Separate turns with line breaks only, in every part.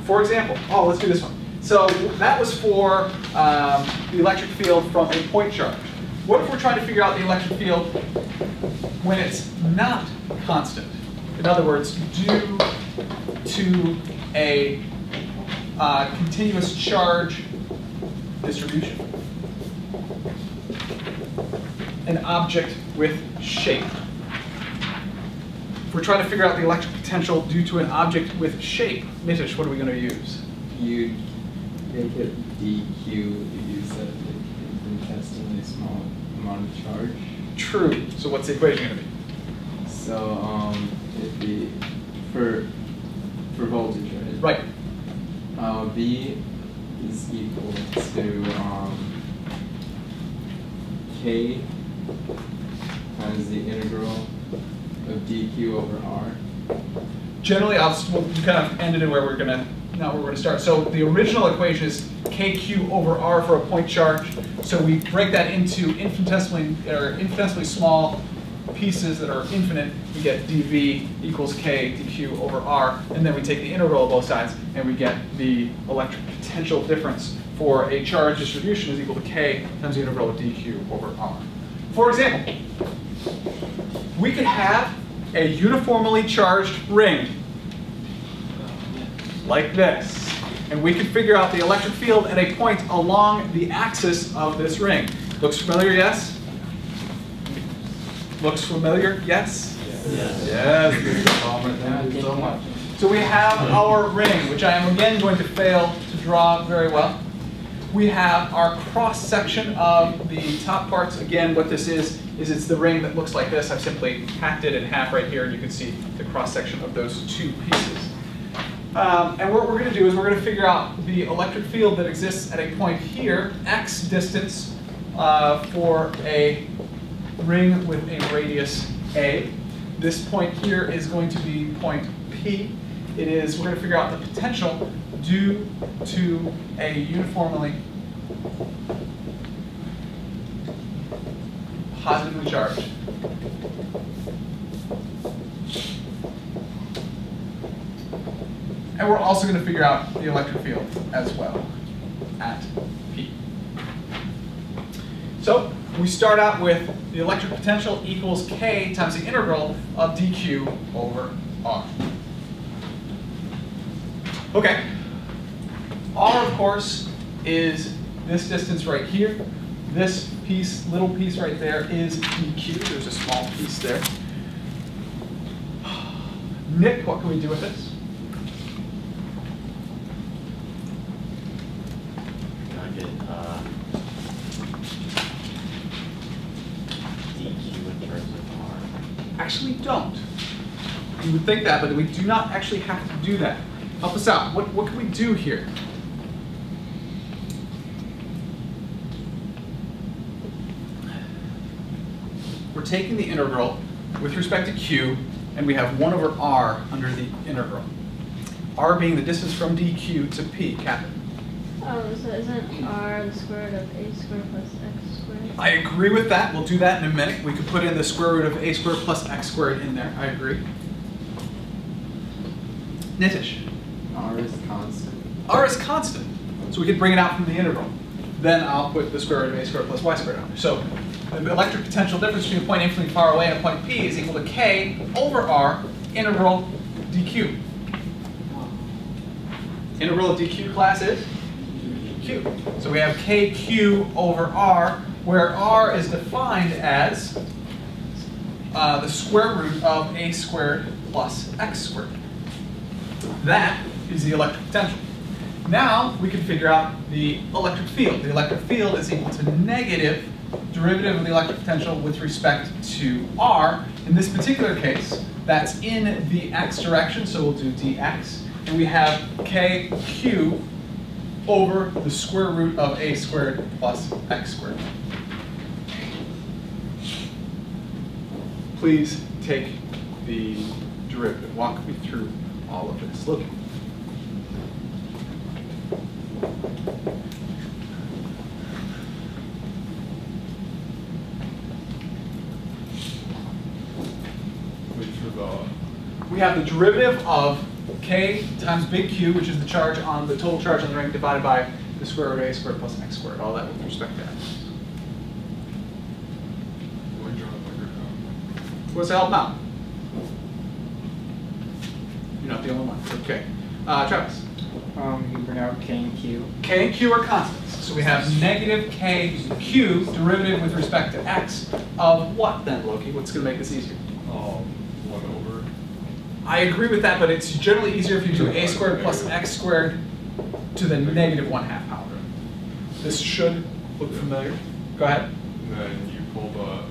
for example, oh, let's do this one. So that was for the electric field from a point charge. What if we're trying to figure out the electric field when it's not constant? In other words, due to a continuous charge distribution. An object with shape. If we're trying to figure out the electric potential due to an object with shape, Nitish, what are we going to use?
You make it dq, you use an infinitesimally small amount of charge.
True. So what's the equation going to be?
So it'd be for voltage, right?
Right.
V is equal to K times the integral of dq over r.
Generally, we'll kind of end it in where we're going to start. So the original equation is kq over r for a point charge. So we break that into infinitesimally small pieces that are infinite. We get dv equals k dq over r, and then we take the integral of both sides, and we get the electric potential difference for a charge distribution is equal to k times the integral of dq over r. For example, we could have a uniformly charged ring like this, and we could figure out the electric field at a point along the axis of this ring. Looks familiar, yes? Looks familiar, yes?
Yes.
Yes. Thank you so much. So we have our ring, which I am again going to fail to draw very well. We have our cross-section of the top parts. Again, what this is it's the ring that looks like this. I've simply hacked it in half right here, and you can see the cross-section of those two pieces. And what we're going to do is we're going to figure out the electric field that exists at a point here, x distance, for a ring with a radius a. This point here is going to be point P. We're going to figure out the potential due to a uniformly positively charged and we're also going to figure out the electric field as well at P. So we start out with the electric potential equals k times the integral of dq over r. Okay. R, of course, is this distance right here. This piece, little piece right there, is dq. There's a small piece there. Nick, what can we do with this?
I get dq in terms of r.
Actually, don't. You would think that, but we do not actually have to do that. Help us out. What can we do here? We're taking the integral with respect to q, and we have 1 over r under the integral. R being the distance from dq to p, Catherine.
Oh, so isn't r the square root of a squared plus x squared?
I agree with that. We'll do that in a minute. We could put in the square root of a squared plus x squared in there. I agree. Nitish.
R is constant.
R is constant, so we could bring it out from the integral. Then I'll put the square root of a squared plus y squared on there. So the electric potential difference between a point infinitely far away and a point P is equal to k over r integral dq. Integral of dq, class, is q. So we have kq over r, where r is defined as the square root of a squared plus x squared. That is the electric potential. Now we can figure out the electric field. The electric field is equal to negative derivative of the electric potential with respect to r. In this particular case, that's in the x direction, so we'll do dx. And we have kq over the square root of a squared plus x squared. Please take the derivative. Walk me through all of this. Look. We have the derivative of k times big Q, which is the charge on the total charge on the ring, divided by the square root of a squared plus x squared. All that with respect to x. What's the help now? You're not the only one. Okay. Travis.
You can bring out K and Q.
K and Q are constants. So we have negative KQ derivative with respect to x of what then, Loki? What's going to make this easier?
1 over.
I agree with that, but it's generally easier if you do a squared plus x squared to the negative 1/2 power. This should look familiar. Go ahead.
And then you pull the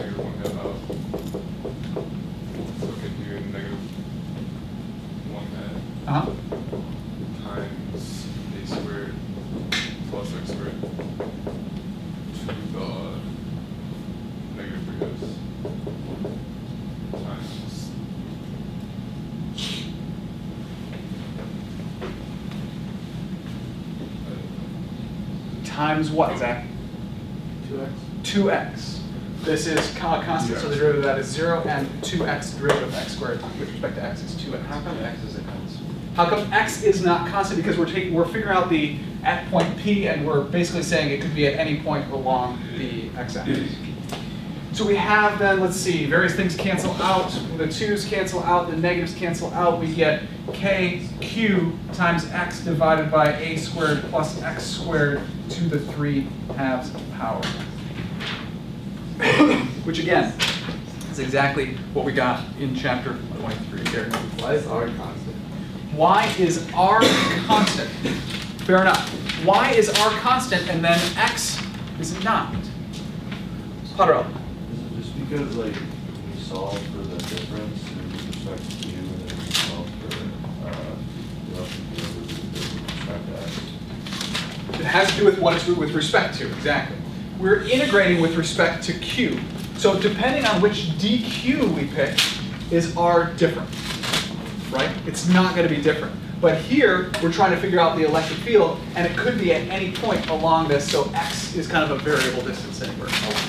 negative 1/2 out. So it can do negative 1/2
Uh-huh.
times a squared plus x squared to the negative 3s times
Times what, Zach?
2x.
2x. This is constant, so the derivative of that is 0, and 2x derivative of x squared with respect to x is 2x.
How come x is a constant?
How come x is not constant? Because we're figuring out the at point P, and we're basically saying it could be at any point along the x-axis. So we have then, let's see, various things cancel out. The 2's cancel out, the negatives cancel out. We get kq times x divided by a squared plus x squared to the 3/2 power. Which again, is exactly what we got in chapter 23 here.
Why is R constant?
Y is R constant? Fair enough. Y is R constant, and then x is not. Potter.
Is it just because like we solve for the difference with respect to Q and then we solve for the with respect to X?
It has to do with what it's with respect to, exactly. We're integrating with respect to Q. So depending on which dq we pick, is R different, right? It's not going to be different. But here, we're trying to figure out the electric field, and it could be at any point along this, so x is kind of a variable distance anywhere along.